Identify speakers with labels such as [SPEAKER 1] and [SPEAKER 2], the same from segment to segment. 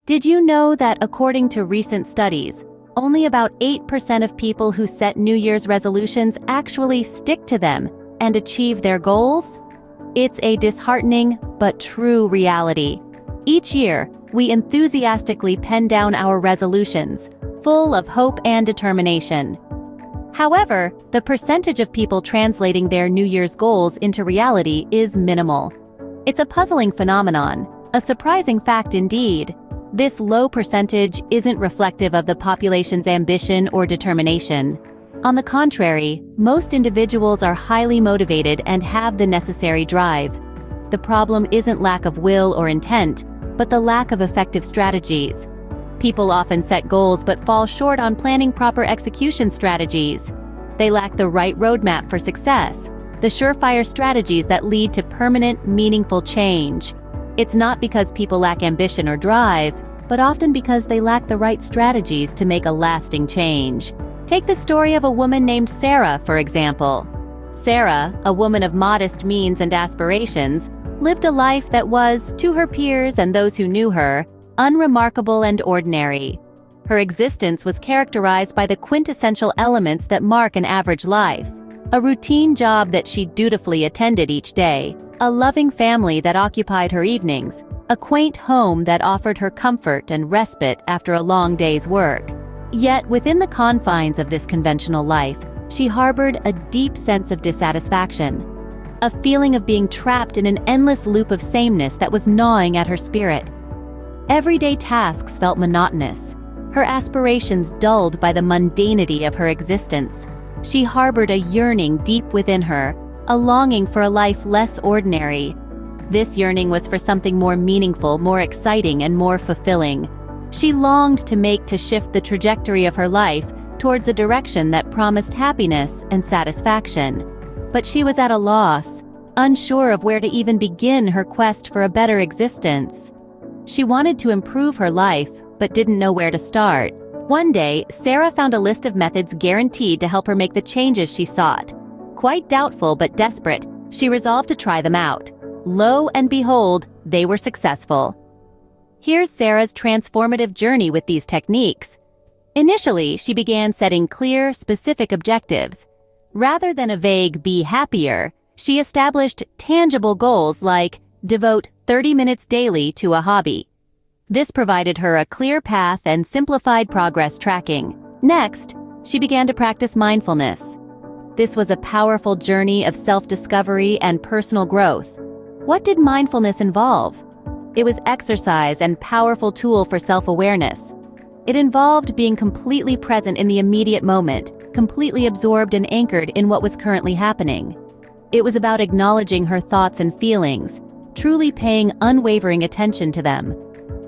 [SPEAKER 1] Did you know that according to recent studies, only about 8% of people who set New Year's resolutions actually stick to them and achieve their goals? It's a disheartening but true reality. Each year, we enthusiastically pen down our resolutions, full of hope and determination. However, the percentage of people translating their New Year's goals into reality is minimal. It's a puzzling phenomenon, a surprising fact indeed. This low percentage isn't reflective of the population's ambition or determination. On the contrary, most individuals are highly motivated and have the necessary drive. The problem isn't lack of will or intent, but the lack of effective strategies. People often set goals but fall short on planning proper execution strategies. They lack the right roadmap for success, the surefire strategies that lead to permanent, meaningful change. It's not because people lack ambition or drive, but often because they lack the right strategies to make a lasting change. Take the story of a woman named Sarah, for example. Sarah, a woman of modest means and aspirations, lived a life that was, to her peers and those who knew her, unremarkable and ordinary. Her existence was characterized by the quintessential elements that mark an average life: a routine job that she dutifully attended each day, a loving family that occupied her evenings, a quaint home that offered her comfort and respite after a long day's work. Yet, within the confines of this conventional life, she harbored a deep sense of dissatisfaction, a feeling of being trapped in an endless loop of sameness that was gnawing at her spirit. Everyday tasks felt monotonous, her aspirations dulled by the mundanity of her existence. She harbored a yearning deep within her, a longing for a life less ordinary. This yearning was for something more meaningful, more exciting, and more fulfilling. She longed to shift the trajectory of her life towards a direction that promised happiness and satisfaction. But she was at a loss, unsure of where to even begin her quest for a better existence. She wanted to improve her life, but didn't know where to start. One day, Sarah found a list of methods guaranteed to help her make the changes she sought. Quite doubtful but desperate, she resolved to try them out. Lo and behold, they were successful. Here's Sarah's transformative journey with these techniques. Initially, she began setting clear, specific objectives. Rather than a vague "be happier," she established tangible goals like devote 30 minutes daily to a hobby. This provided her a clear path and simplified progress tracking. Next, she began to practice mindfulness. This was a powerful journey of self-discovery and personal growth. What did mindfulness involve? It was exercise and powerful tool for self-awareness. It involved being completely present in the immediate moment, completely absorbed and anchored in what was currently happening. It was about acknowledging her thoughts and feelings, truly paying unwavering attention to them.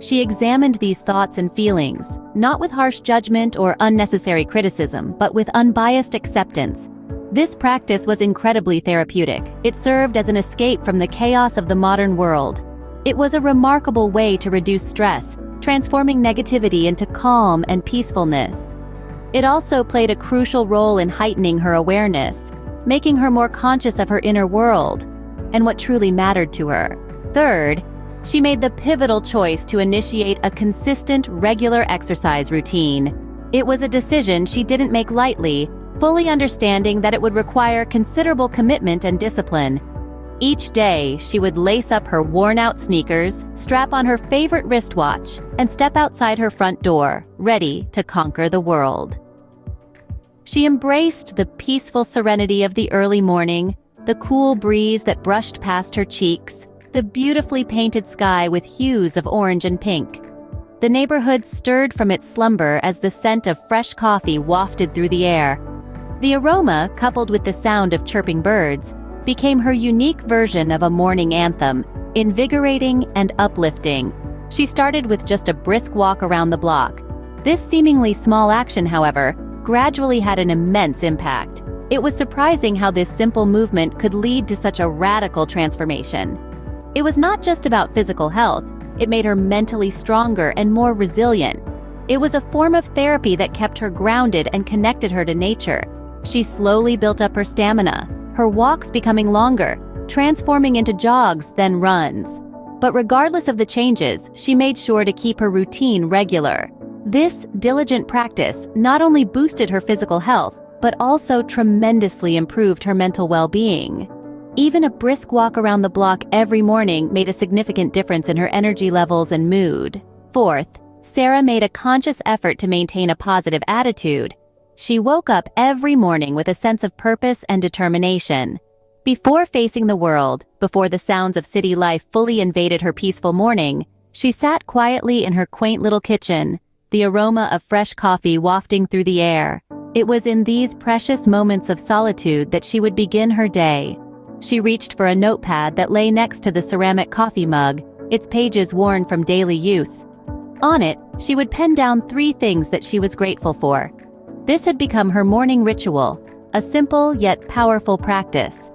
[SPEAKER 1] She examined these thoughts and feelings, not with harsh judgment or unnecessary criticism, but with unbiased acceptance. This practice was incredibly therapeutic. It served as an escape from the chaos of the modern world. It was a remarkable way to reduce stress, transforming negativity into calm and peacefulness. It also played a crucial role in heightening her awareness, making her more conscious of her inner world and what truly mattered to her. Third, she made the pivotal choice to initiate a consistent, regular exercise routine. It was a decision she didn't make lightly, fully understanding that it would require considerable commitment and discipline. Each day, she would lace up her worn-out sneakers, strap on her favorite wristwatch, and step outside her front door, ready to conquer the world. She embraced the peaceful serenity of the early morning, the cool breeze that brushed past her cheeks, the beautifully painted sky with hues of orange and pink. The neighborhood stirred from its slumber as the scent of fresh coffee wafted through the air. The aroma, coupled with the sound of chirping birds, became her unique version of a morning anthem, invigorating and uplifting. She started with just a brisk walk around the block. This seemingly small action, however, gradually had an immense impact. It was surprising how this simple movement could lead to such a radical transformation. It was not just about physical health, it made her mentally stronger and more resilient. It was a form of therapy that kept her grounded and connected her to nature. She slowly built up her stamina, her walks becoming longer, transforming into jogs, then runs. But regardless of the changes, she made sure to keep her routine regular. This diligent practice not only boosted her physical health, but also tremendously improved her mental well-being. Even a brisk walk around the block every morning made a significant difference in her energy levels and mood. Fourth, Sarah made a conscious effort to maintain a positive attitude. She woke up every morning with a sense of purpose and determination. Before facing the world, before the sounds of city life fully invaded her peaceful morning, she sat quietly in her quaint little kitchen, the aroma of fresh coffee wafting through the air. It was in these precious moments of solitude that she would begin her day. She reached for a notepad that lay next to the ceramic coffee mug, its pages worn from daily use. On it, she would pen down 3 things that she was grateful for. This had become her morning ritual, a simple yet powerful practice.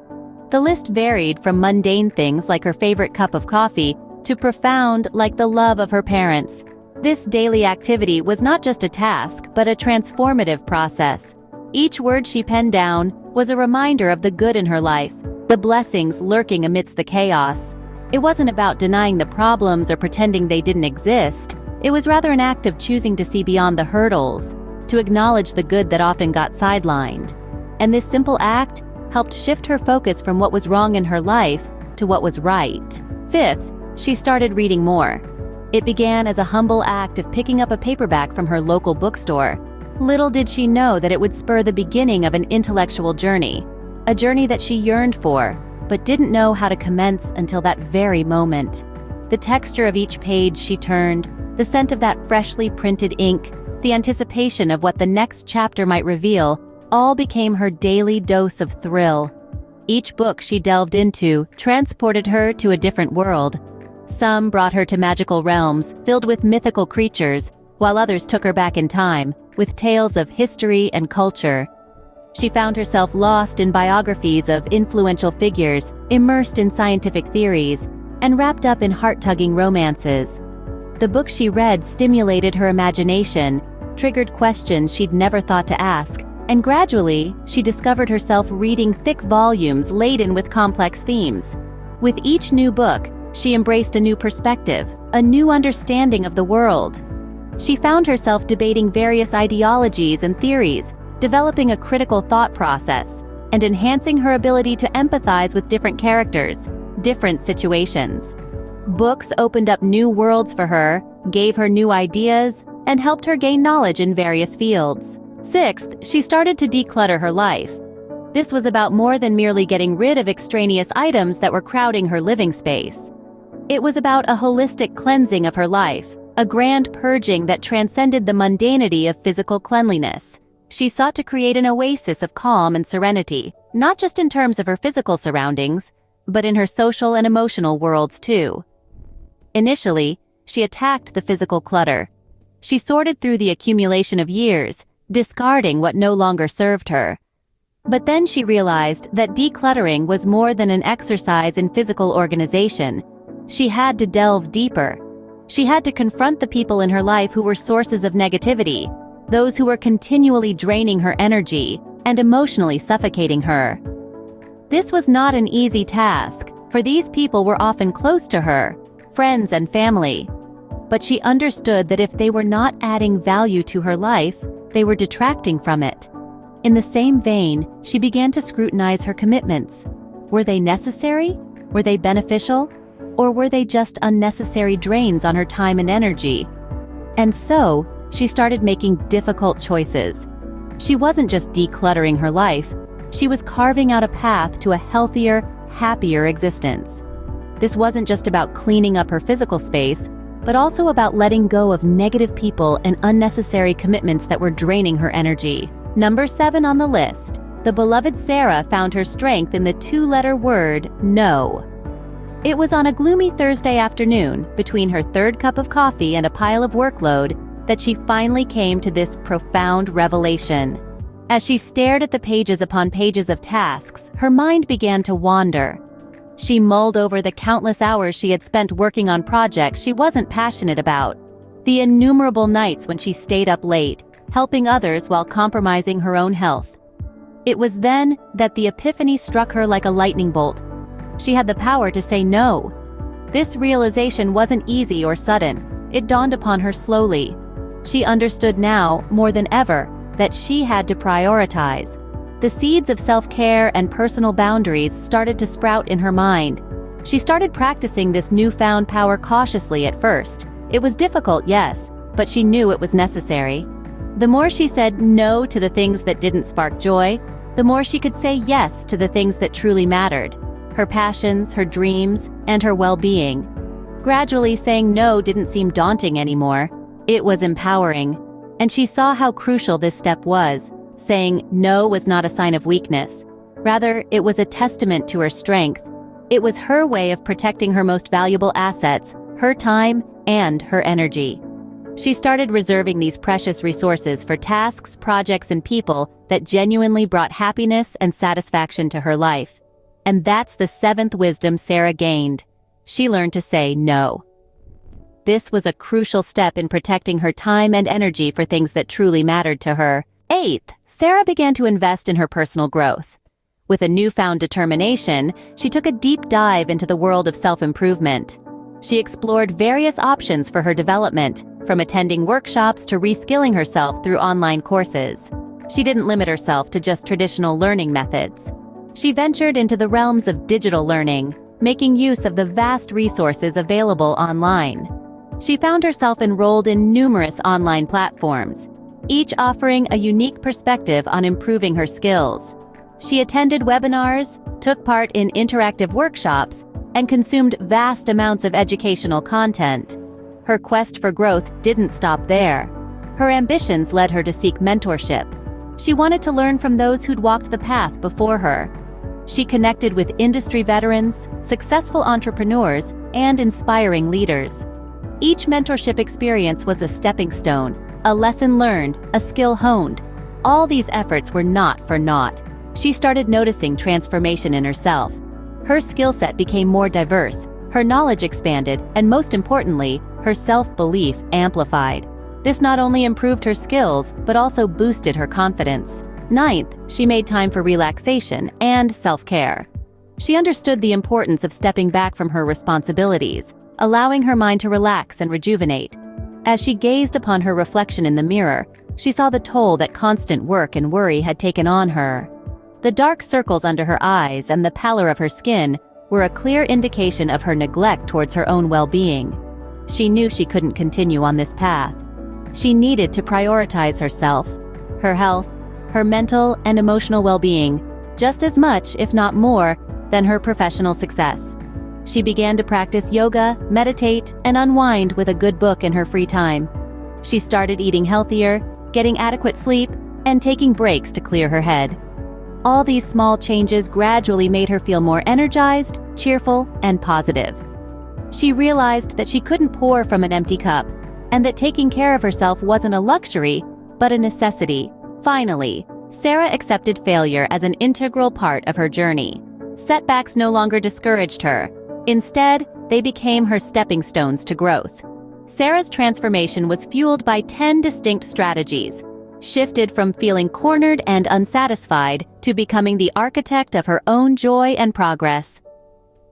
[SPEAKER 1] The list varied from mundane things like her favorite cup of coffee to profound like the love of her parents. This daily activity was not just a task, but a transformative process. Each word she penned down was a reminder of the good in her life, the blessings lurking amidst the chaos. It wasn't about denying the problems or pretending they didn't exist. It was rather an act of choosing to see beyond the hurdles, to acknowledge the good that often got sidelined. And this simple act helped shift her focus from what was wrong in her life to what was right. Fifth, she started reading more. It began as a humble act of picking up a paperback from her local bookstore. Little did she know that it would spur the beginning of an intellectual journey, a journey that she yearned for, but didn't know how to commence until that very moment. The texture of each page she turned, the scent of that freshly printed ink, the anticipation of what the next chapter might reveal, all became her daily dose of thrill. Each book she delved into transported her to a different world. Some brought her to magical realms filled with mythical creatures, while others took her back in time, with tales of history and culture. She found herself lost in biographies of influential figures, immersed in scientific theories, and wrapped up in heart-tugging romances. The books she read stimulated her imagination, triggered questions she'd never thought to ask, and gradually, she discovered herself reading thick volumes laden with complex themes. With each new book, she embraced a new perspective, a new understanding of the world. She found herself debating various ideologies and theories, developing a critical thought process, and enhancing her ability to empathize with different characters, different situations. Books opened up new worlds for her, gave her new ideas, and helped her gain knowledge in various fields. Sixth, she started to declutter her life. This was about more than merely getting rid of extraneous items that were crowding her living space. It was about a holistic cleansing of her life, a grand purging that transcended the mundanity of physical cleanliness. She sought to create an oasis of calm and serenity, not just in terms of her physical surroundings, but in her social and emotional worlds too. Initially, she attacked the physical clutter. She sorted through the accumulation of years, discarding what no longer served her. But then she realized that decluttering was more than an exercise in physical organization. She had to delve deeper. She had to confront the people in her life who were sources of negativity, those who were continually draining her energy and emotionally suffocating her. This was not an easy task, for these people were often close to her, friends and family. But she understood that if they were not adding value to her life, they were detracting from it. In the same vein, she began to scrutinize her commitments. Were they necessary? Were they beneficial? Or were they just unnecessary drains on her time and energy? And so, she started making difficult choices. She wasn't just decluttering her life, she was carving out a path to a healthier, happier existence. This wasn't just about cleaning up her physical space, but also about letting go of negative people and unnecessary commitments that were draining her energy. Number 7 on the list, the beloved Sarah found her strength in the 2-letter word, no. It was on a gloomy Thursday afternoon, between her 3rd cup of coffee and a pile of workload, that she finally came to this profound revelation. As she stared at the pages upon pages of tasks, her mind began to wander. She mulled over the countless hours she had spent working on projects she wasn't passionate about, the innumerable nights when she stayed up late, helping others while compromising her own health. It was then that the epiphany struck her like a lightning bolt. She had the power to say no. This realization wasn't easy or sudden. It dawned upon her slowly. She understood now, more than ever, that she had to prioritize. The seeds of self-care and personal boundaries started to sprout in her mind. She started practicing this newfound power cautiously at first. It was difficult, yes, but she knew it was necessary. The more she said no to the things that didn't spark joy, the more she could say yes to the things that truly mattered: her passions, her dreams, and her well-being. Gradually, saying no didn't seem daunting anymore. It was empowering. And she saw how crucial this step was. Saying no was not a sign of weakness. Rather, it was a testament to her strength. It was her way of protecting her most valuable assets, her time and her energy. She started reserving these precious resources for tasks, projects, and people that genuinely brought happiness and satisfaction to her life. And that's the seventh wisdom Sarah gained. She learned to say no. This was a crucial step in protecting her time and energy for things that truly mattered to her. Eighth, Sarah began to invest in her personal growth. With a newfound determination, she took a deep dive into the world of self-improvement. She explored various options for her development, from attending workshops to reskilling herself through online courses. She didn't limit herself to just traditional learning methods. She ventured into the realms of digital learning, making use of the vast resources available online. She found herself enrolled in numerous online platforms, each offering a unique perspective on improving her skills. She attended webinars, took part in interactive workshops, and consumed vast amounts of educational content. Her quest for growth didn't stop there. Her ambitions led her to seek mentorship. She wanted to learn from those who'd walked the path before her. She connected with industry veterans, successful entrepreneurs, and inspiring leaders. Each mentorship experience was a stepping stone, a lesson learned, a skill honed. All these efforts were not for naught. She started noticing transformation in herself. Her skill set became more diverse, her knowledge expanded, and most importantly, her self-belief amplified. This not only improved her skills, but also boosted her confidence. Ninth, she made time for relaxation and self-care. She understood the importance of stepping back from her responsibilities, allowing her mind to relax and rejuvenate. As she gazed upon her reflection in the mirror, she saw the toll that constant work and worry had taken on her. The dark circles under her eyes and the pallor of her skin were a clear indication of her neglect towards her own well-being. She knew she couldn't continue on this path. She needed to prioritize herself, her health, her mental and emotional well-being, just as much, if not more, than her professional success. She began to practice yoga, meditate, and unwind with a good book in her free time. She started eating healthier, getting adequate sleep, and taking breaks to clear her head. All these small changes gradually made her feel more energized, cheerful, and positive. She realized that she couldn't pour from an empty cup, and that taking care of herself wasn't a luxury, but a necessity. Finally, Sarah accepted failure as an integral part of her journey. Setbacks no longer discouraged her. Instead, they became her stepping stones to growth. Sarah's transformation was fueled by 10 distinct strategies, shifted from feeling cornered and unsatisfied to becoming the architect of her own joy and progress.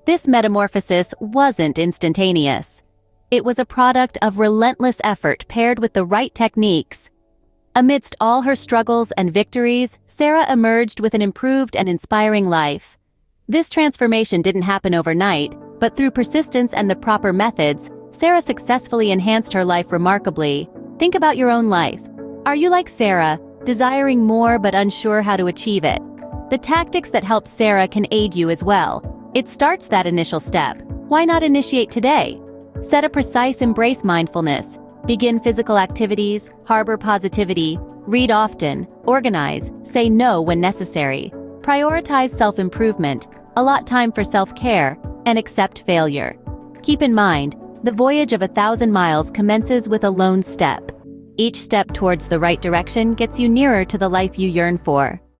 [SPEAKER 1] This metamorphosis wasn't instantaneous. It was a product of relentless effort paired with the right techniques. Amidst all her struggles and victories, Sarah emerged with an improved and inspiring life. This transformation didn't happen overnight, but through persistence and the proper methods, Sarah successfully enhanced her life remarkably. Think about your own life. Are you like Sarah, desiring more but unsure how to achieve it? The tactics that help Sarah can aid you as well. It starts that initial step. Why not initiate today? Set a precise embrace mindfulness. Begin physical activities, harbor positivity, read often, organize, say no when necessary. Prioritize self-improvement, allot time for self-care, and accept failure. Keep in mind, the voyage of 1,000 miles commences with a lone step. Each step towards the right direction gets you nearer to the life you yearn for.